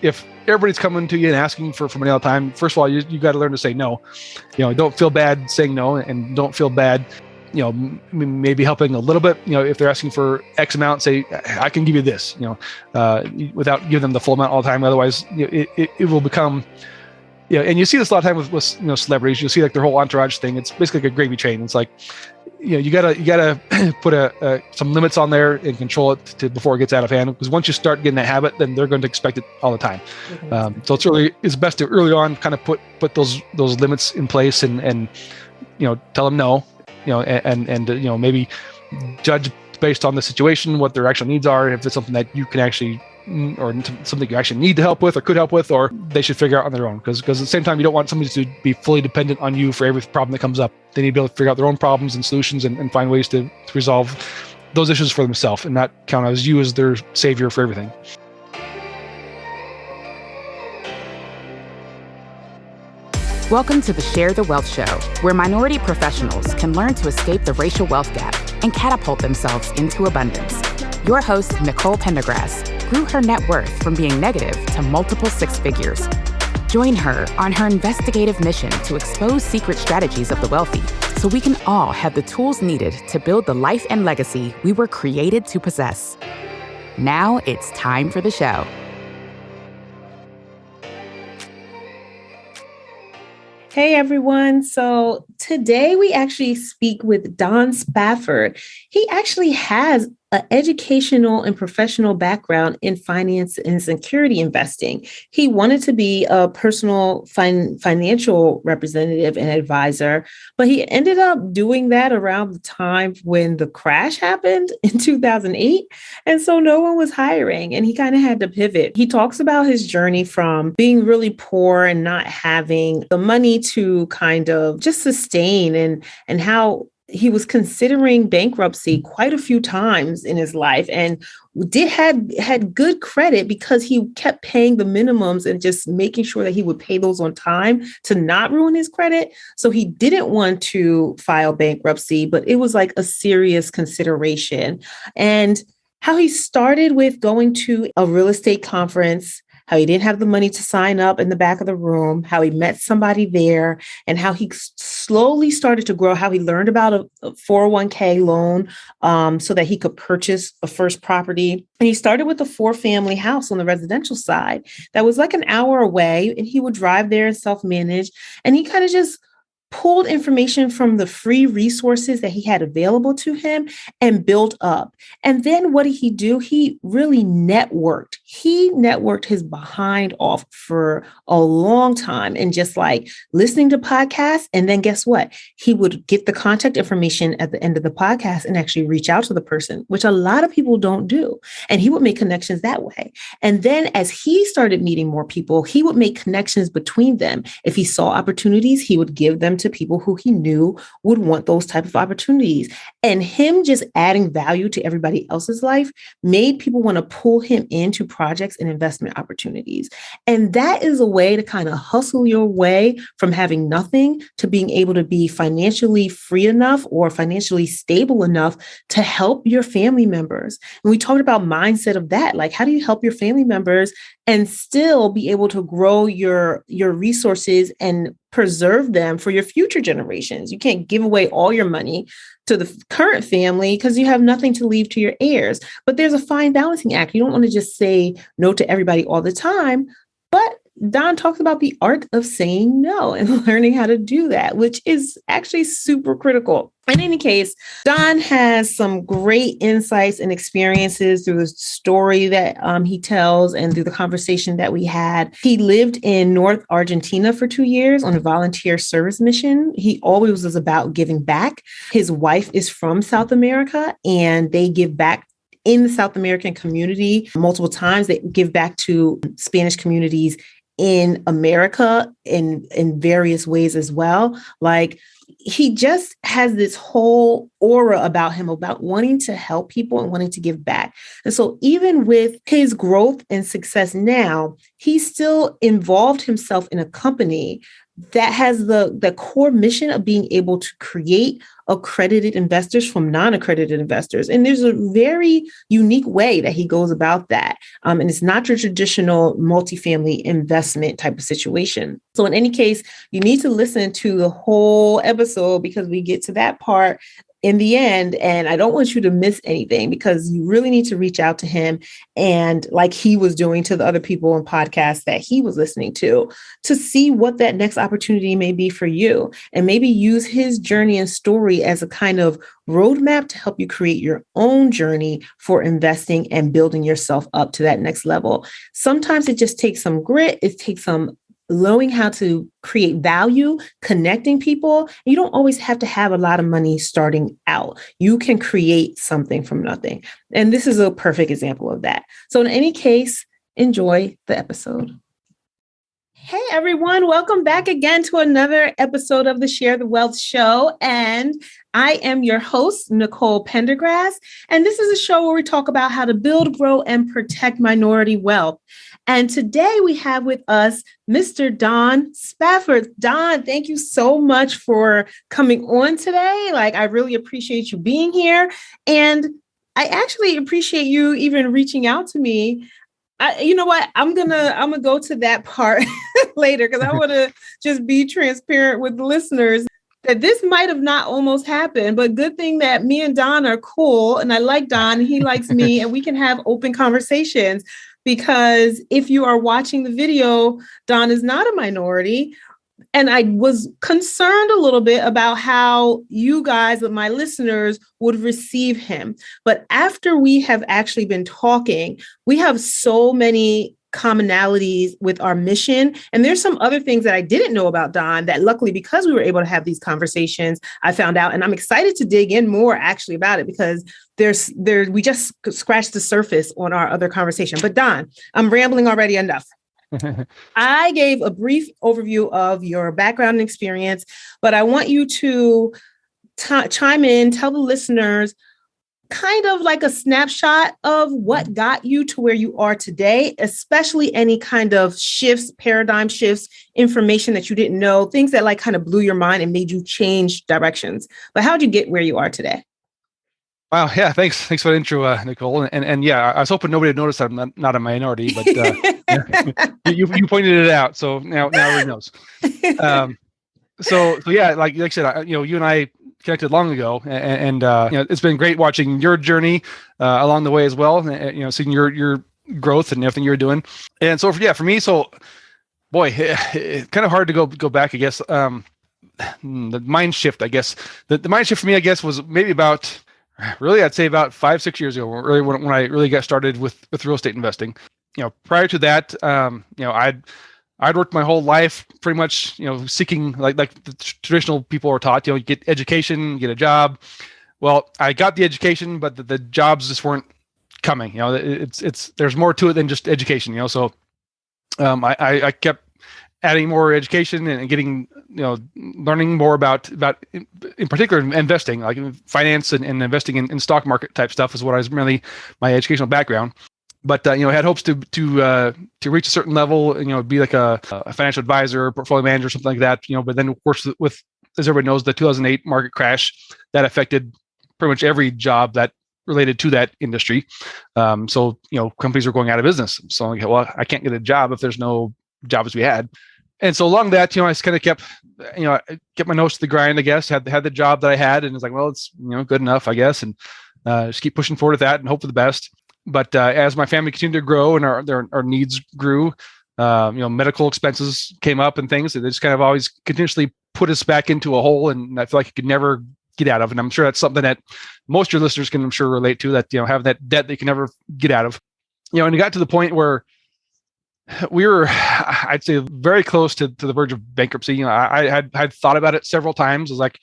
if everybody's coming to you and asking for money all the time, first of all, you got to learn to say no. Don't feel bad saying no, and don't feel bad, maybe helping a little bit. If they're asking for X amount, say, I can give you this, without giving them the full amount all the time. Otherwise, it will become, and you see this a lot of time with celebrities. You'll see like their whole entourage thing. It's basically like a gravy train. It's like, you gotta put some limits on there and control it before it gets out of hand. Because once you start getting that habit, then they're going to expect it all the time. So it's best to early on kind of put those limits in place and tell them no, and maybe judge based on the situation what their actual needs are. If it's something that you can actually, or something you actually need to help with or could help with, or they should figure out on their own. Because at the same time, you don't want somebody to be fully dependent on you for every problem that comes up. They need to be able to figure out their own problems and solutions and find ways to resolve those issues for themselves and not count as you as their savior for everything. Welcome to the Share the Wealth Show, where minority professionals can learn to escape the racial wealth gap and catapult themselves into abundance. Your host, Nicole Pendergrass, grew her net worth from being negative to multiple six figures. Join her on her investigative mission to expose secret strategies of the wealthy so we can all have the tools needed to build the life and legacy we were created to possess. Now it's time for the show. Hey everyone. So today we actually speak with Don Spafford. He actually has an educational and professional background in finance and security investing. He wanted to be a personal financial representative and advisor, but he ended up doing that around the time when the crash happened in 2008. And so no one was hiring and he kind of had to pivot. He talks about his journey from being really poor and not having the money to kind of just sustain and how he was considering bankruptcy quite a few times in his life and had good credit because he kept paying the minimums and just making sure that he would pay those on time to not ruin his credit. So he didn't want to file bankruptcy, but it was like a serious consideration. And how he started with going to a real estate conference, how he didn't have the money to sign up in the back of the room, how he met somebody there, and how he slowly started to grow, how he learned about a 401k loan so that he could purchase a first property. And he started with a 4-family house on the residential side that was like an hour away, and he would drive there and self-manage. And he kind of just pulled information from the free resources that he had available to him and built up. And then what did he do? He really networked. He networked his behind off for a long time and just like listening to podcasts. And then guess what? He would get the contact information at the end of the podcast and actually reach out to the person, which a lot of people don't do. And he would make connections that way. And then as he started meeting more people, he would make connections between them. If he saw opportunities, he would give them to people who he knew would want those type of opportunities. And him just adding value to everybody else's life made people want to pull him into projects and investment opportunities. And that is a way to kind of hustle your way from having nothing to being able to be financially free enough or financially stable enough to help your family members. And we talked about mindset of that. Like, how do you help your family members and still be able to grow your resources and preserve them for your future generations? You can't give away all your money to the current family because you have nothing to leave to your heirs. But there's a fine balancing act. You don't want to just say no to everybody all the time. But Don talks about the art of saying no and learning how to do that, which is actually super critical. In any case, Don has some great insights and experiences through the story that he tells and through the conversation that we had. He lived in North Argentina for 2 years on a volunteer service mission. He always was about giving back. His wife is from South America and they give back in the South American community multiple times. They give back to Spanish communities in America in various ways as well. Like, he just has this whole aura about him, about wanting to help people and wanting to give back. And so even with his growth and success now, he still involved himself in a company that has the core mission of being able to create accredited investors from non-accredited investors. And there's a very unique way that he goes about that. And it's not your traditional multifamily investment type of situation. So in any case, you need to listen to the whole episode because we get to that part in the end. And I don't want you to miss anything because you really need to reach out to him. And like he was doing to the other people in podcasts that he was listening to see what that next opportunity may be for you. And maybe use his journey and story as a kind of roadmap to help you create your own journey for investing and building yourself up to that next level. Sometimes it just takes some grit. It takes some learning how to create value, connecting people. You don't always have to have a lot of money starting out. You can create something from nothing. And this is a perfect example of that. So in any case, enjoy the episode. Hey, everyone. Welcome back again to another episode of the Share the Wealth Show. And I am your host, Nicole Pendergrass. And this is a show where we talk about how to build, grow, and protect minority wealth. And today we have with us Mr. Don Spafford. Don, thank you so much for coming on today. I really appreciate you being here. And I actually appreciate you even reaching out to me. You know what? I'm gonna go to that part later because I want to just be transparent with the listeners that this might have not almost happened, but good thing that me and Don are cool. And I like Don, and he likes me, and we can have open conversations. Because if you are watching the video, Don is not a minority. And I was concerned a little bit about how you guys, my listeners, would receive him. But after we have actually been talking, we have so many commonalities with our mission. And there's some other things that I didn't know about Don that luckily, because we were able to have these conversations, I found out. And I'm excited to dig in more actually about it because we just scratched the surface on our other conversation. But Don, I'm rambling already enough. I gave a brief overview of your background and experience, but I want you to chime in, tell the listeners kind of like a snapshot of what got you to where you are today, especially any kind of shifts, paradigm shifts, information that you didn't know, things that kind of blew your mind and made you change directions. But how'd you get where you are today? Wow. Yeah. Thanks for the intro, Nicole. And yeah, I was hoping nobody would notice that I'm not a minority, but you pointed it out. So now everybody knows. So yeah, like I said, you and I connected long ago, and it's been great watching your journey along the way as well. Seeing your growth and everything you're doing. And so for me, boy, it's kind of hard to go back, I guess. The mind shift, I guess. The mind shift for me, I guess, was maybe about 5-6 years ago, really when I really got started with real estate investing. Prior to that, I'd worked my whole life pretty much, seeking like the traditional people are taught, you get education, get a job. Well, I got the education, but the jobs just weren't coming. There's more to it than just education. So I kept adding more education and getting, learning more about in particular investing, like finance and investing in stock market type stuff is what I was really my educational background. But I had hopes to reach a certain level, be like a financial advisor, portfolio manager, something like that. But then of course, with as everybody knows, the 2008 market crash that affected pretty much every job that related to that industry. So companies are going out of business. So I'm like, well, I can't get a job if there's no jobs we had. And so along that, I just kind of kept my nose to the grind, I guess, had the job that I had. And it's like, well, it's, good enough, I guess. And just keep pushing forward with that and hope for the best. But as my family continued to grow and our needs grew, medical expenses came up and things. They just kind of always continuously put us back into a hole. And I feel like I could never get out of. And I'm sure that's something that most of your listeners can, I'm sure, relate to, that, have that debt that you can never get out of. And it got to the point where we were, I'd say, very close to the verge of bankruptcy. I had thought about it several times. I was like,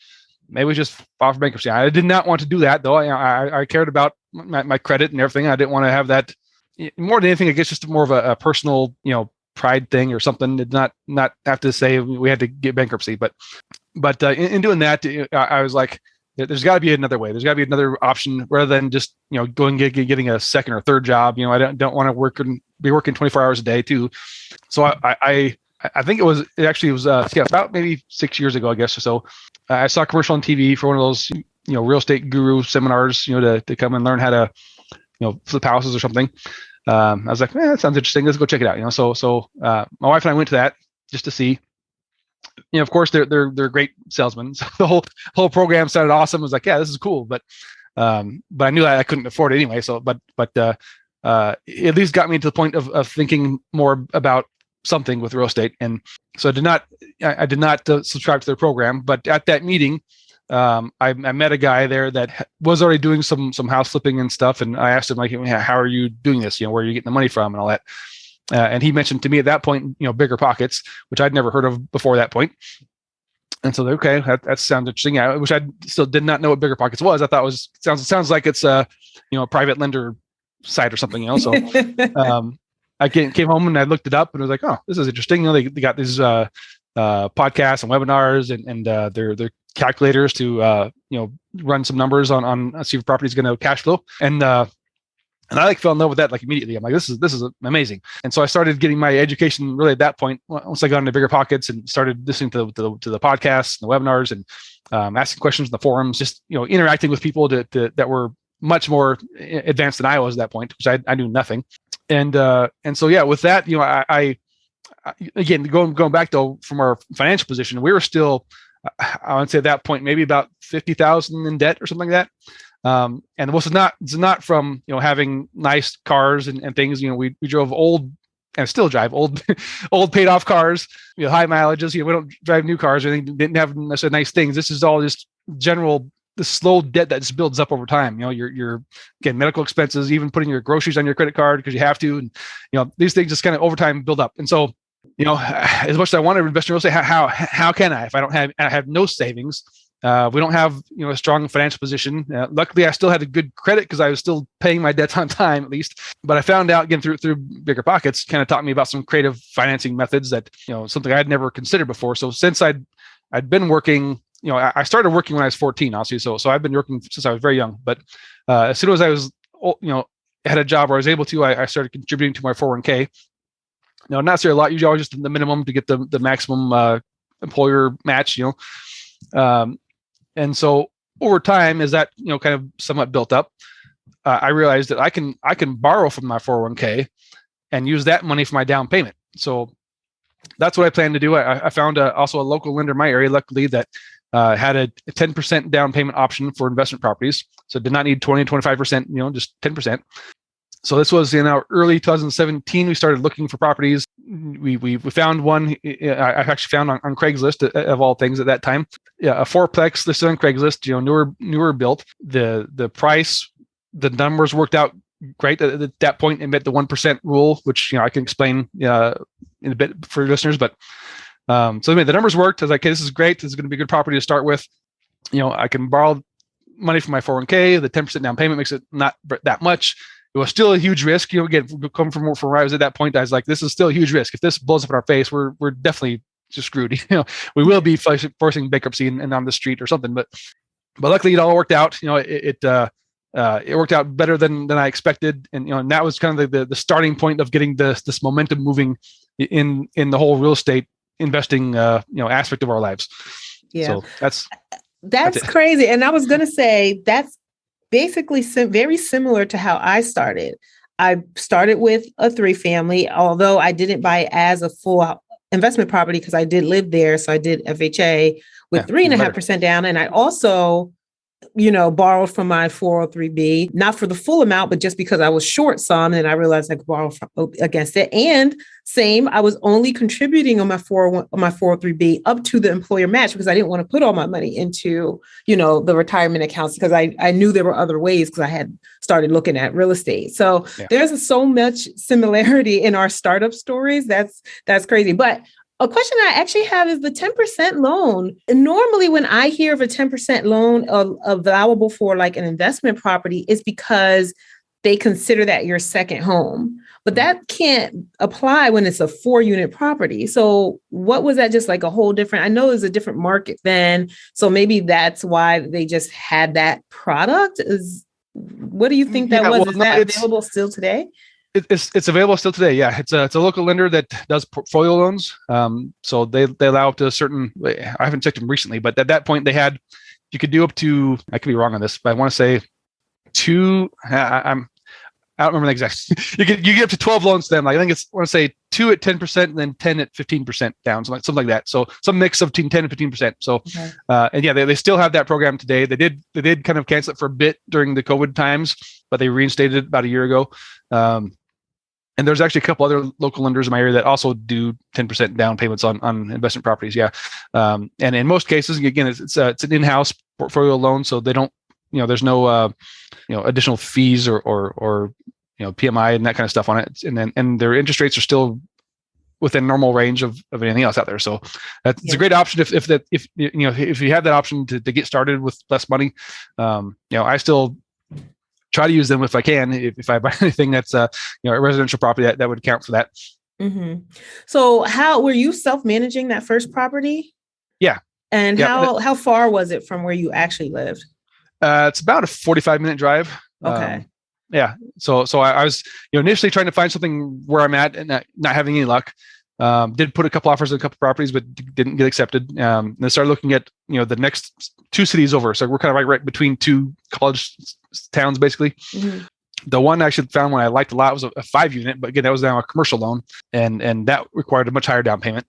maybe we just file for bankruptcy. I did not want to do that, though. I cared about my credit and everything. I didn't want to have that. More than anything, I guess, just more of a personal, pride thing or something. Did not have to say we had to get bankruptcy. But in doing that, I was like, there's got to be another way. There's got to be another option rather than just going getting a second or third job. I don't want to be working 24 hours a day too. So I I think it actually was about maybe 6 years ago, I guess, or so. I saw a commercial on TV for one of those, real estate guru seminars, to come and learn how to, flip houses or something. I was like, that sounds interesting. Let's go check it out. So my wife and I went to that just to see. Of course, they're great salesmen. So the whole program sounded awesome. I was like, yeah, this is cool, but I knew that I couldn't afford it anyway. So, but at least got me to the point of thinking more about something with real estate. And so I did not subscribe to their program, but at that meeting, I met a guy there that was already doing some house flipping and stuff. And I asked him, like, how are you doing this? Where are you getting the money from and all that? And he mentioned to me at that point, Bigger Pockets, which I'd never heard of before that point. And so, okay, that sounds interesting. Yeah, which I still did not know what Bigger Pockets was. I thought sounds like it's a private lender site or something. So I came home and I looked it up and was like, oh, this is interesting. They got these podcasts and webinars and their calculators to run some numbers on see if property is going to cash flow. And I fell in love with that immediately. I'm like, this is amazing. And so I started getting my education really at that point. Once I got into Bigger Pockets and started listening to the podcasts and the webinars and asking questions in the forums, just interacting with people that were much more advanced than I was at that point, which I knew nothing. And so yeah, with that, I again going back though from our financial position, we were still, I would say at that point maybe about 50,000 in debt or something like that. And it's not from having nice cars and things. We drove old and still drive old paid off cars, high mileages. We don't drive new cars or anything. Didn't have necessarily nice things. This is all just general, the slow debt that just builds up over time. Your again, medical expenses, even putting your groceries on your credit card because you have to, and these things just kind of over time build up. And so as much as I want to invest in real estate, how can I if I have no savings? We don't have a strong financial position. Luckily, I still had a good credit because I was still paying my debts on time at least. But I found out again through Bigger Pockets kind of taught me about some creative financing methods that something I had never considered before. So since I'd been working, I started working when I was 14, obviously. So I've been working since I was very young. But as soon as I was had a job where I was able to, I started contributing to my 401k. Not necessarily a lot, usually always just the minimum to get the maximum employer match. And so over time, as that kind of somewhat built up, I realized that I can borrow from my 401k and use that money for my down payment. So that's what I plan to do. I found also a local lender in my area, luckily, that had a 10% down payment option for investment properties. So did not need 20 to 25%, just 10%. So this was in our early 2017. We started looking for properties. We found one. I actually found on Craigslist of all things at that time. Yeah, a four-plex listed on Craigslist. Newer built. The price, the numbers worked out great at that point. It met the 1% rule, which I can explain in a bit for listeners. But so anyway, the numbers worked. I was like, okay, this is great. This is going to be a good property to start with. I can borrow money from my 401k. The 10% down payment makes it not that much. It was still a huge risk. Again, coming from where I was at that point, I was like, this is still a huge risk. If this blows up in our face, we're definitely just screwed. We will be forcing bankruptcy and on the street or something. But luckily, it all worked out. It worked out better than I expected, and that was kind of the starting point of getting this momentum moving in the whole real estate investing aspect of our lives. Yeah, so that's crazy. And I was going to say that's basically very similar to how I started. I started with a 3-family, although I didn't buy it as a full investment property because I did live there. So I did FHA with 3.5% down. And I also, borrowed from my 403B, not for the full amount, but just because I was short some and I realized I could borrow against it. And same, I was only contributing on my 403B up to the employer match because I didn't want to put all my money into, the retirement accounts because I knew there were other ways because I had started looking at real estate. So there's so much similarity in our startup stories. That's crazy. But a question I actually have is the 10% loan. And normally when I hear of a 10% loan available for like an investment property, it's because they consider that your second home. But that can't apply when it's a 4-unit property. So what was that just like a whole different, I know it's a different market then. So maybe that's why they just had that product. What do you think that was? Is that available still today? It's available still today. Yeah, it's a local lender that does portfolio loans. So they allow up to a certain. I haven't checked them recently, but at that point you could do up to. I could be wrong on this, but I want to say two. I don't remember the exact. You get up to 12 loans to them. Like, I think I want to say 2 at 10% and then 10 at 15% down, something like that. So some mix of between 10 and 15%. So, okay. And yeah, they still have that program today. They did kind of cancel it for a bit during the COVID times, but they reinstated it about a year ago. And there's actually a couple other local lenders in my area that also do 10% down payments on investment properties. Yeah. And in most cases, again, it's an in-house portfolio loan. So they don't, there's no, additional fees or PMI and that kind of stuff on it. And their interest rates are still within normal range of anything else out there. So it's a great option if you have that option to get started with less money. I still try to use them if I can, if I buy anything that's a residential property that would count for that. Mm-hmm. So how were you self-managing that first property? Yeah. And how far was it from where you actually lived? It's about a 45-minute drive. Okay. Yeah. So I was initially trying to find something where I'm at and not having any luck. Did put a couple offers on a couple properties, but didn't get accepted. And I started looking at the next two cities over. So we're kind of right between two college towns, basically. Mm-hmm. The one I actually found one I liked a lot was a 5-unit, but again, that was now a commercial loan, and that required a much higher down payment,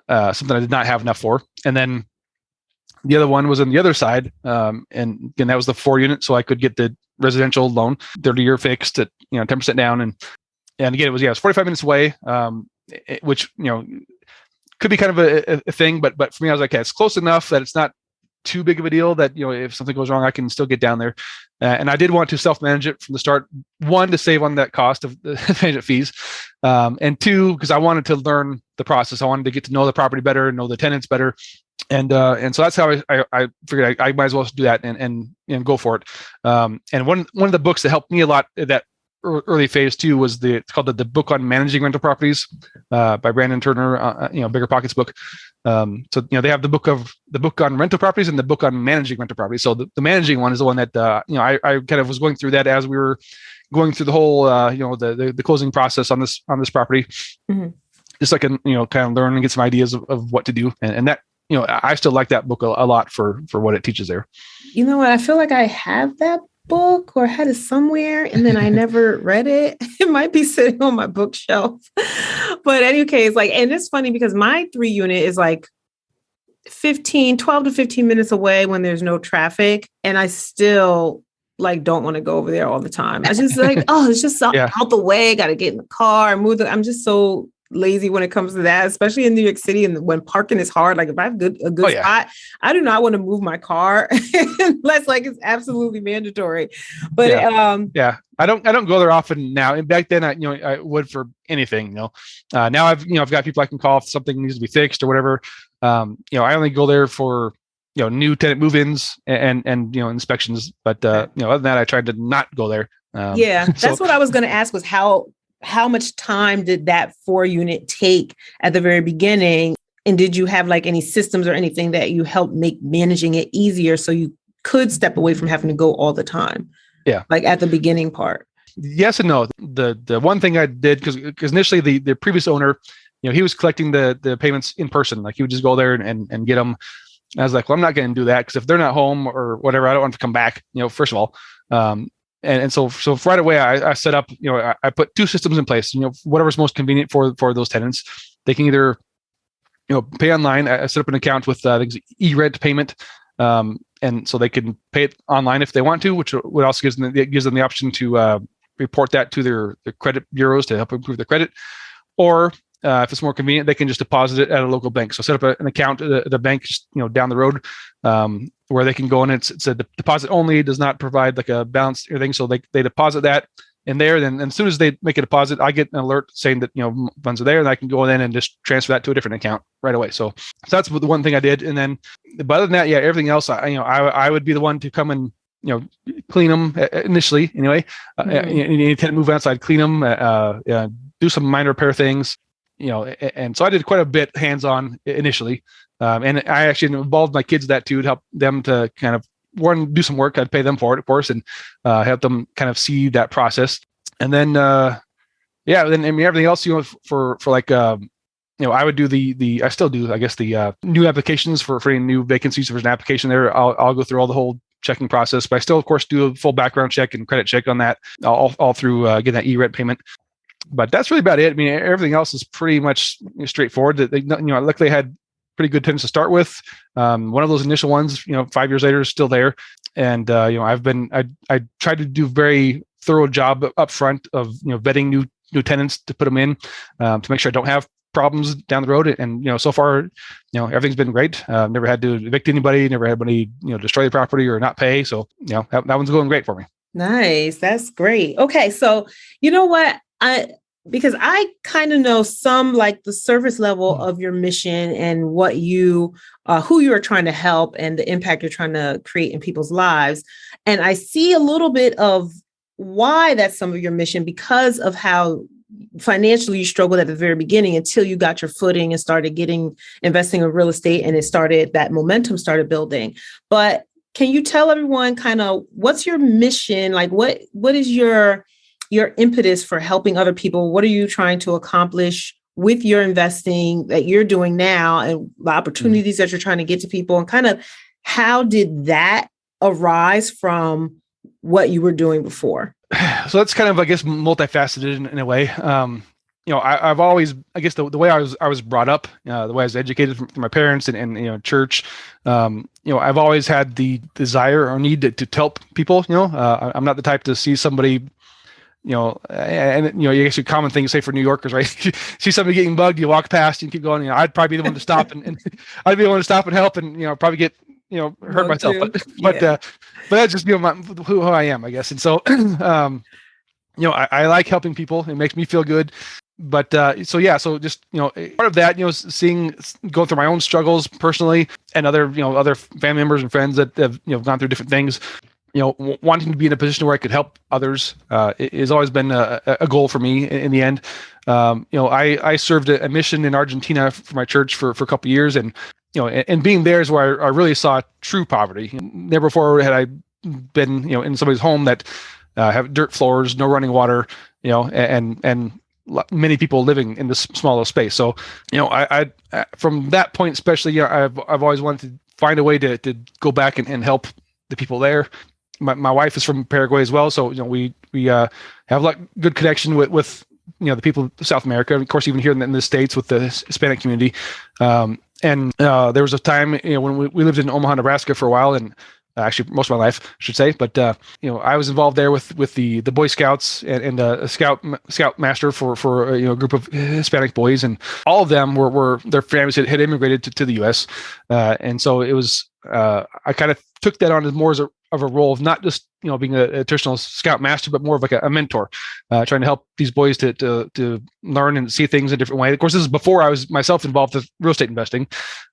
something I did not have enough for. And then the other one was on the other side, and again, that was the 4-unit, so I could get the residential loan, 30-year fixed at 10% down, and again, it was 45 minutes away, which could be kind of a thing, but for me, I was like, okay, it's close enough that it's not too big of a deal that if something goes wrong, I can still get down there. And I did want to self-manage it from the start. One, to save on that cost of the management fees, and two, because I wanted to learn the process. I wanted to get to know the property better, know the tenants better, and so that's how I figured I might as well do that and go for it. And one of the books that helped me a lot at that early phase too was it's called the book on managing rental properties by Brandon Turner, Bigger Pockets book. So they have the book on rental properties and the book on managing rental properties. So the managing one is the one that I kind of was going through that as we were going through the whole the closing process on this property. Mm-hmm. Just so I can kind of learn and get some ideas of what to do, and that I still like that book a lot for what it teaches there. You know what? I feel like I have that book or had it somewhere and then I never read it. It might be sitting on my bookshelf. But any case, and it's funny because my 3-unit is 12 to 15 minutes away when there's no traffic. And I still don't want to go over there all the time. I just it's just out the way. Got to get in the car and move. I'm just so lazy when it comes to that, especially in New York City. And when parking is hard, if I have a good spot, I do not want to move my car unless it's absolutely mandatory. But I don't go there often now. And back then I would for anything, now I've got people I can call if something needs to be fixed or whatever. I only go there for new tenant move-ins and inspections. But other than that, I tried to not go there. That's what I was going to ask was how much time did that 4-unit take at the very beginning? And did you have any systems or anything that you helped make managing it easier so you could step away from having to go all the time? Yeah. At the beginning part. Yes and no. The one thing I did, because initially the previous owner, he was collecting the payments in person. He would just go there and get them. And I was like, well, I'm not going to do that because if they're not home or whatever, I don't want to come back, first of all. And so right away, I set up, I put 2 systems in place, whatever's most convenient for those tenants. They can either, pay online. I set up an account with e-rent payment. And so they can pay it online if they want to, which would also gives them the option to report that to their credit bureaus to help improve their credit. Or if it's more convenient, they can just deposit it at a local bank. So set up an account at a bank just down the road where they can go, and it's a deposit only. It does not provide a balance or anything. So they deposit that in there. Then as soon as they make a deposit, I get an alert saying that funds are there, and I can go in and just transfer that to a different account right away. So that's the one thing I did. And then, but other than that, everything else, I would be the one to come and clean them initially. Anyway, any tenant move outside, clean them, do some minor repair things. And so I did quite a bit hands-on initially. And I actually involved my kids that too, to help them to kind of do some work. I'd pay them for it, of course, and help them kind of see that process. And then Yeah. Then I mean, everything else, for like, I would do I still do, I guess, the new applications for any new vacancies. If there's an application there, I'll go through all the whole checking process, but I still, of course, do a full background check and credit check on that, all through getting that e-rent payment. But that's really about it. I mean, everything else is pretty much straightforward. That luckily I had pretty good tenants to start with. One of those initial ones, 5 years later, is still there, and I tried to do a very thorough job up front of vetting new tenants to put them in, to make sure I don't have problems down the road. And so far, everything's been great. Never had to evict anybody. Never had anybody destroy the property or not pay. So that one's going great for me. Nice. That's great. Okay, so you know what? Because I kind of know some, like the surface level of your mission and what who you are trying to help and the impact you're trying to create in people's lives. And I see a little bit of why that's some of your mission, because of how financially you struggled at the very beginning until you got your footing and started investing in real estate, and that momentum started building. But can you tell everyone kind of what's your mission? Like what is your impetus for helping other people? What are you trying to accomplish with your investing that you're doing now, and the opportunities that you're trying to get to people, and kind of how did that arise from what you were doing before? So that's kind of, I guess, multifaceted in a way. I've always, I guess, the way I was brought up, the way I was educated from my parents and church, I've always had the desire or need to help people. I'm not the type to see somebody, I guess your common thing to say for New Yorkers, right? See somebody getting bugged, you walk past and keep going. I'd probably be the one to stop and I'd be the one to stop and help, and probably get hurt myself. But that's just who I am, I guess. And so I like helping people. It makes me feel good. But so just part of that, going through my own struggles personally, and other family members and friends that have gone through different things. Wanting to be in a position where I could help others has always been a goal for me in the end. I served a mission in Argentina for my church for a couple of years, and and being there is where I really saw true poverty. Never before had I been in somebody's home that have dirt floors, no running water, and many people living in this small space. So I from that point especially, I've always wanted to find a way to go back and help the people there. My wife is from Paraguay as well, so we have a good connection with the people of South America, and of course even here in the States with the Hispanic community. And there was a time when we lived in Omaha, Nebraska for a while, and actually most of my life, I should say. But I was involved there with the Boy Scouts and a scout master for a group of Hispanic boys, and all of them were their families had immigrated to the U.S. And so it was I kind of took that on as more of a role of not just being a traditional scout master, but more of like a mentor, trying to help these boys to learn and see things in a different way. Of course, this is before I was myself involved with real estate investing,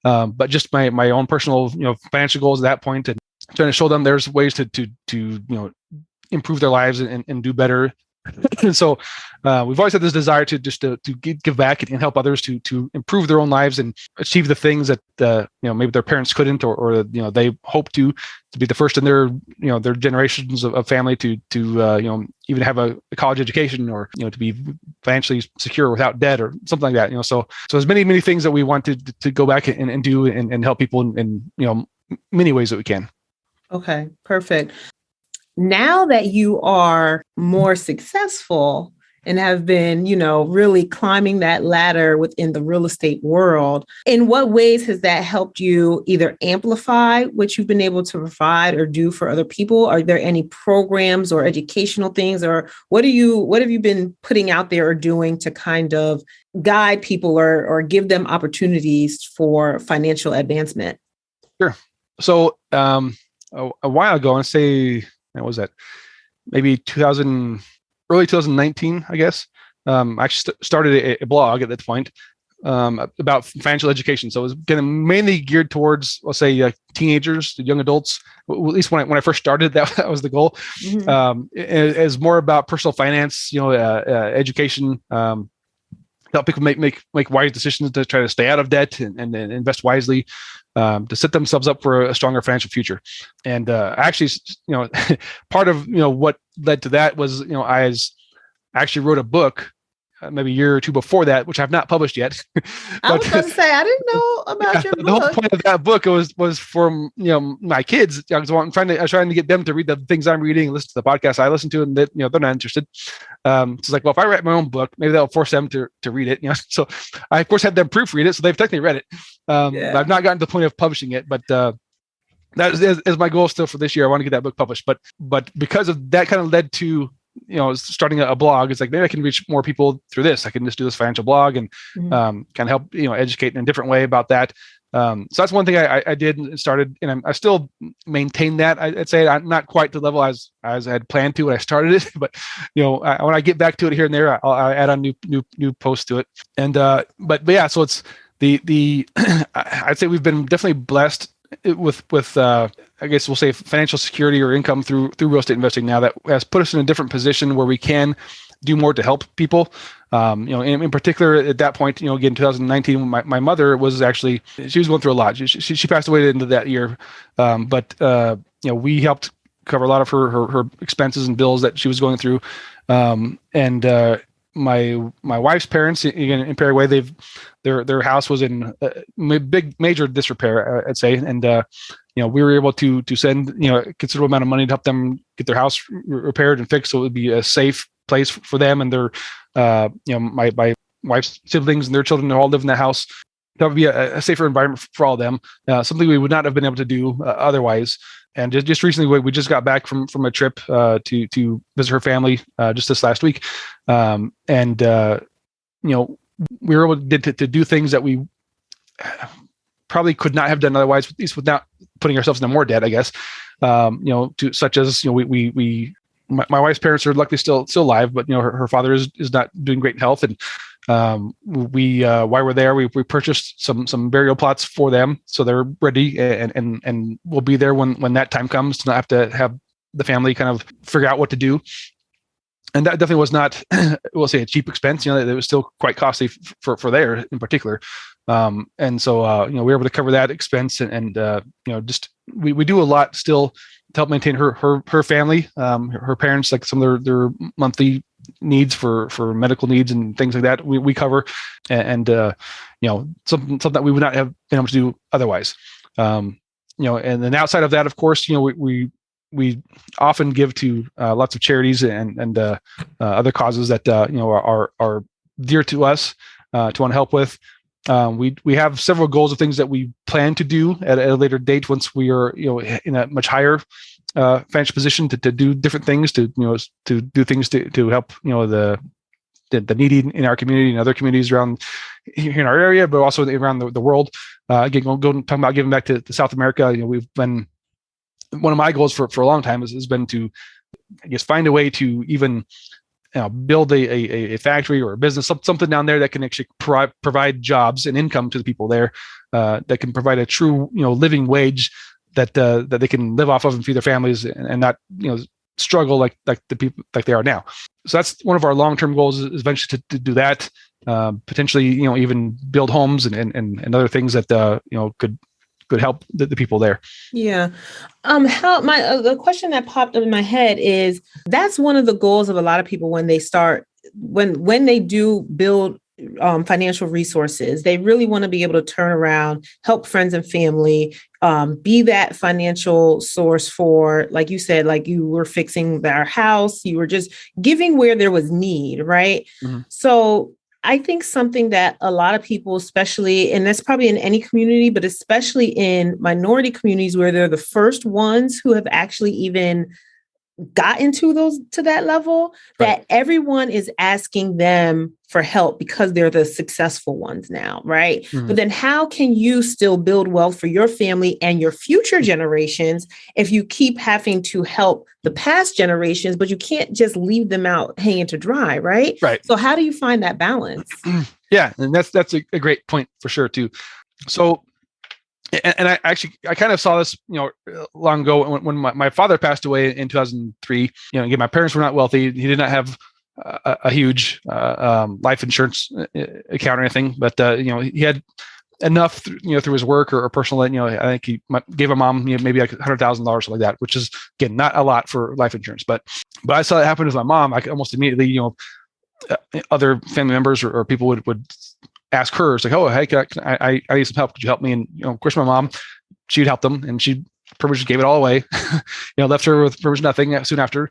but just my own personal financial goals at that point, and trying to show them there's ways to improve their lives and do better. And so we've always had this desire to give back and help others to improve their own lives and achieve the things that maybe their parents couldn't, or they hope to be the first in their their generations of family to even have a college education, or to be financially secure without debt or something like that. So there's many things that we want to go back and do and help people in many ways that we can. Okay, perfect. Now that you are more successful and have been, really climbing that ladder within the real estate world, in what ways has that helped you either amplify what you've been able to provide or do for other people? Are there any programs or educational things, or what have you been putting out there or doing to kind of guide people or give them opportunities for financial advancement? Sure. So a while ago, I'd say, what was that? Maybe early 2019, I guess. I actually started a blog at that point about financial education. So it was kind of mainly geared towards, let's say, teenagers, young adults. At least when I first started, that was the goal. Mm-hmm. As more about personal finance, education. Help people make wise decisions to try to stay out of debt and invest wisely, to set themselves up for a stronger financial future. And actually, part of what led to that was I actually wrote a book maybe a year or two before that, which I've not published yet. I was going to say, I didn't know about your book. The whole point of that book was for my kids. I was trying to get them to read the things I'm reading, listen to the podcasts I listen to, and that they're not interested. So it's like, well, if I write my own book, maybe that'll force them to read it. So I of course had them proofread it, so they've technically read it. I've not gotten to the point of publishing it, but that is my goal still for this year. I want to get that book published, but because of that, kind of led to starting a blog. It's like, maybe I can reach more people through this. I can just do this financial blog and kind of help educate in a different way about that. So that's one thing I did and started, and I still maintain that. I'd say I'm not quite to the level as I had planned to when I started it, but when I get back to it here and there, I'll add on new posts to it. And but yeah, so it's the I'd say we've been definitely blessed with I guess we'll say financial security or income through real estate investing now, that has put us in a different position where we can do more to help people. In particular at that point, again, 2019, my mother was actually, she was going through a lot. She passed away at the end of that year. But we helped cover a lot of her expenses and bills that she was going through. And my wife's parents, again, in Paraguay, their house was in major disrepair, I'd say. And, we were able to send, a considerable amount of money to help them get their house repaired and fixed, so it would be a safe place for them and their, my wife's siblings and their children all live in that house. That would be a safer environment for all of them. Something we would not have been able to do otherwise. And just recently, we just got back from a trip to visit her family just this last week, and we were able to do things that we probably could not have done otherwise, at least without putting ourselves into more debt, I guess. Such as my wife's parents are luckily still alive, but her father is not doing great in health, and while we're there, we purchased some burial plots for them, so they're ready and we'll be there when that time comes to not have to have the family kind of figure out what to do. And that definitely was not, we'll say, a cheap expense. It was still quite costly for there in particular. And so we were able to cover that expense, and just we do a lot still to help maintain her family, her parents, like some of their monthly needs for medical needs and things like that we cover, and something that we would not have been able to do otherwise. And then outside of that, of course, we often give to lots of charities and other causes that are dear to us, to want to help with. We have several goals of things that we plan to do at a later date once we are in a much higher financial position to do different things, to do things to help the needy in our community and other communities around here in our area, but also around the world. Again, talking about giving back to South America. We've been, one of my goals for a long time has been to, I guess, find a way to even build a factory or a business, something down there that can actually provide jobs and income to the people there, that can provide a true living wage that they can live off of and feed their families, and not struggle like the people like they are now. So that's one of our long-term goals, is eventually to do that, potentially even build homes and other things that could help the people there. Yeah. The question that popped up in my head is, that's one of the goals of a lot of people when they start, when they do build financial resources. They really want to be able to turn around, help friends and family, be that financial source for, like you said, like you were fixing their house, you were just giving where there was need, right? Mm-hmm. So I think something that a lot of people, especially, and that's probably in any community, but especially in minority communities where they're the first ones who have actually even gotten to that level, right, that everyone is asking them for help because they're the successful ones now, right? Mm-hmm. But then how can you still build wealth for your family and your future generations if you keep having to help the past generations, but you can't just leave them out hanging to dry, right? Right. So how do you find that balance? Yeah, and that's a great point for sure too. So, and I kind of saw this, long ago when my father passed away in 2003. Again, my parents were not wealthy. He did not have a huge life insurance account or anything, but he had enough through his work or personal. I think he gave a mom maybe like $100,000 something like that, which is, again, not a lot for life insurance. But I saw it happen with my mom. I almost immediately other family members or people would ask her, it's like, oh, hey, I need some help. Could you help me? And of course, my mom, she'd help them, and she pretty much gave it all away. Left her with pretty much nothing soon after.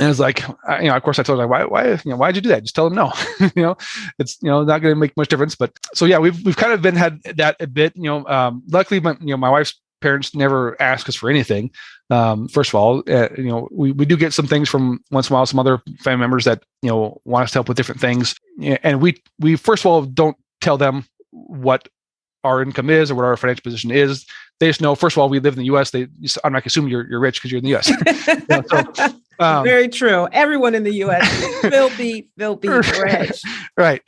And it's like, of course, I told her, why'd you do that? Just tell them no. It's not going to make much difference. But so yeah, we've kind of had that a bit. Luckily, my wife's parents never ask us for anything. First of all, we do get some things from once in a while, some other family members that want us to help with different things, and we first of all don't tell them what our income is or what our financial position is. They just know, first of all, we live in the U.S. I'm not assuming you're rich because you're in the U.S. Very true. Everyone in the U.S. is filthy rich. Right.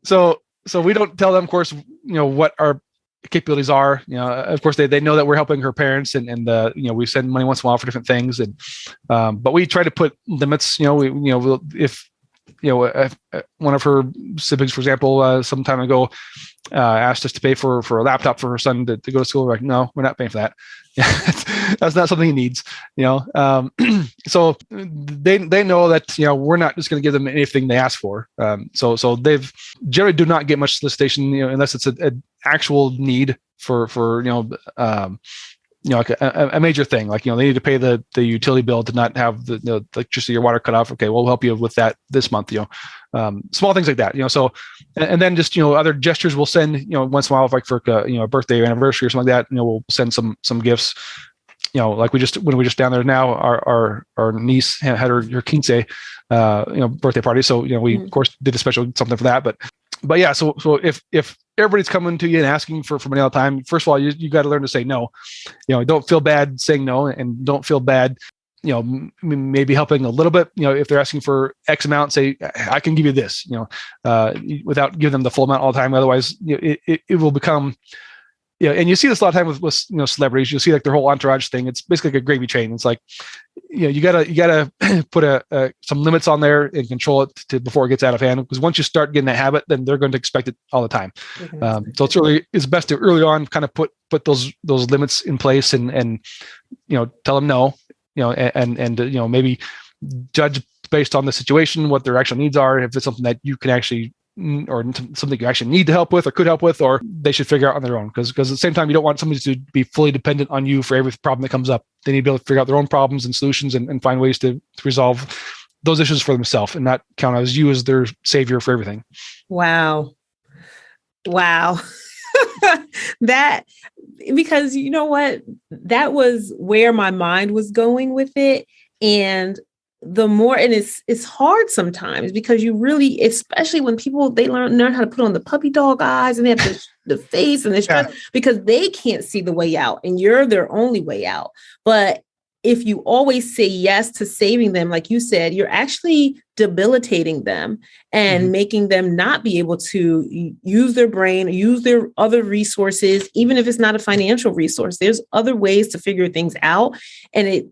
So we don't tell them, of course, what our capabilities are. Of course, they know that we're helping her parents, and we send money once in a while for different things, and but we try to put limits. If one of her siblings, for example, some time ago, asked us to pay for a laptop for her son to go to school. We're like, no, we're not paying for that. That's not something he needs. So they know that we're not just going to give them anything they ask for. So they've generally do not get much solicitation, unless it's an actual need for like a major thing, like, they need to pay the utility bill to not have the electricity or water cut off. Okay, we'll help you with that this month, small things like that, so, and then just, other gestures we'll send, once in a while, like for a birthday or anniversary or something like that, we'll send some gifts, like when we just down there now, our niece had her quince, birthday party. So, we of course did a special something for that, but yeah, so if everybody's coming to you and asking for money all the time, first of all, you got to learn to say no. Don't feel bad saying no, and don't feel bad, maybe helping a little bit. If they're asking for X amount, say, I can give you this, without giving them the full amount all the time. Otherwise, it will become, and you see this a lot of time with celebrities. You'll see like their whole entourage thing. It's basically like a gravy train. It's like, you gotta put some limits on there and control it before it gets out of hand. Because once you start getting that habit, then they're going to expect it all the time. So it's best to early on kind of put those limits in place and tell them no, and maybe judge based on the situation what their actual needs are. If it's something that you can actually, or something you actually need to help with or could help with, or they should figure out on their own. Because at the same time, you don't want somebody to be fully dependent on you for every problem that comes up. They need to be able to figure out their own problems and solutions and find ways to resolve those issues for themselves and not count as you as their savior for everything. Wow. That, because you know what, that was where my mind was going with it. And the more, and it's hard sometimes because you really, especially when people, they learn how to put on the puppy dog eyes and they have the face and the stress, because they can't see the way out and you're their only way out. But if you always say yes to saving them, like you said, you're actually debilitating them and making them not be able to use their brain, use their other resources, even if it's not a financial resource. There's other ways to figure things out. And it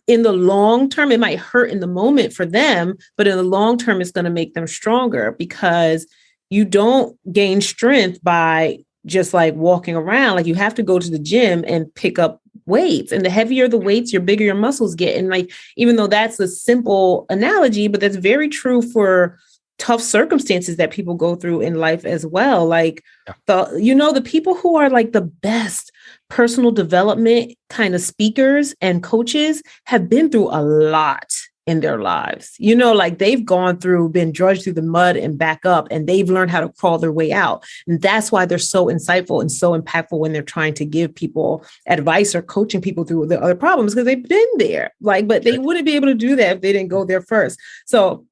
in the long term, it might hurt in the moment for them, but in the long term, it's going to make them stronger, because you don't gain strength by just like walking around. Like, you have to go to the gym and pick up weights, and the heavier the weights, your bigger your muscles get. And like, even though that's a simple analogy, but that's very true for tough circumstances that people go through in life as well. Like the people who are like the best personal development kind of speakers and coaches have been through a lot in their lives. Like they've gone through, been drudged through the mud and back up, and they've learned how to crawl their way out. And that's why they're so insightful and so impactful when they're trying to give people advice or coaching people through their other problems, because they've been there. But they wouldn't be able to do that if they didn't go there first. So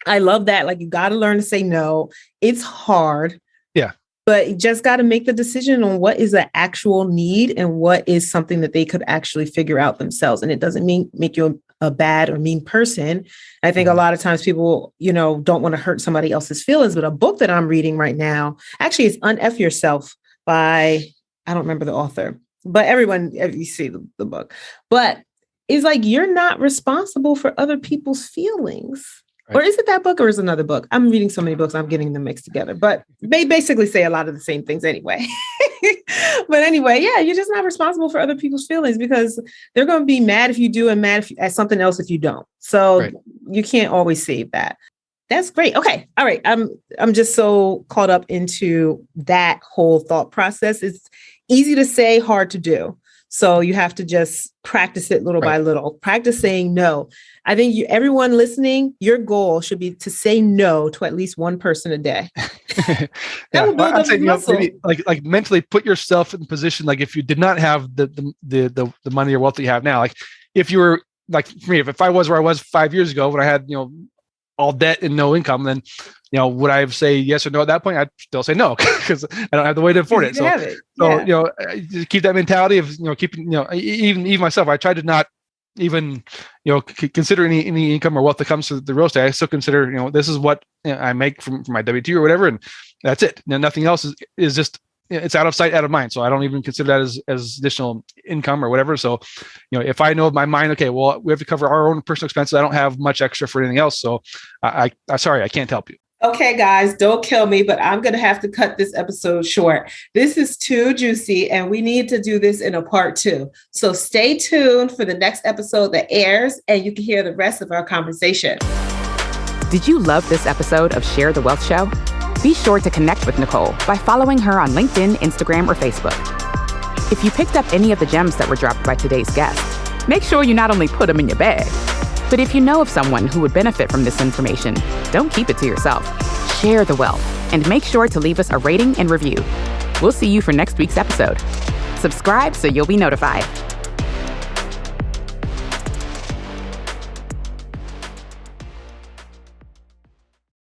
I love that. Like, you got to learn to say no. It's hard. Yeah. But you just got to make the decision on what is an actual need and what is something that they could actually figure out themselves. And it doesn't make you a bad or mean person. I think a lot of times people, don't want to hurt somebody else's feelings. But a book that I'm reading right now, actually, is Unf Yourself by, I don't remember the author, but everyone, you see the book. But it's like, you're not responsible for other people's feelings. Right. Or is it that book, or is it another book? I'm reading so many books, I'm getting them mixed together, but they basically say a lot of the same things anyway. But anyway, yeah, you're just not responsible for other people's feelings, because they're going to be mad if you do and mad at something else if you don't. So you can't always save that. That's great. Okay. All right. I'm just so caught up into that whole thought process. It's easy to say, hard to do. So you have to just practice it little by little. Practice saying no. I think everyone listening, your goal should be to say no to at least one person a day. That will build up the muscle. Maybe like mentally put yourself in position. Like if you did not have the money or wealth that you have now, like if you were like for me, if I was where I was 5 years ago when I had, all debt and no income, then, would I say yes or no at that point? I'd still say no because I don't have the way to afford it. So, keep that mentality of, keeping, even myself, I try to not even, consider any income or wealth that comes to the real estate. I still consider, this is what I make from my W-2 or whatever. And that's it. Now, nothing else is just, it's out of sight, out of mind. So I don't even consider that as additional income or whatever. So, if I know in my mind, okay, well, we have to cover our own personal expenses. I don't have much extra for anything else. So I'm sorry, I can't help you. Okay, guys, don't kill me, but I'm going to have to cut this episode short. This is too juicy and we need to do this in a part 2. So stay tuned for the next episode that airs and you can hear the rest of our conversation. Did you love this episode of Share the Wealth Show? Be sure to connect with Nicole by following her on LinkedIn, Instagram, or Facebook. If you picked up any of the gems that were dropped by today's guest, make sure you not only put them in your bag, but if you know of someone who would benefit from this information, don't keep it to yourself. Share the wealth and make sure to leave us a rating and review. We'll see you for next week's episode. Subscribe so you'll be notified.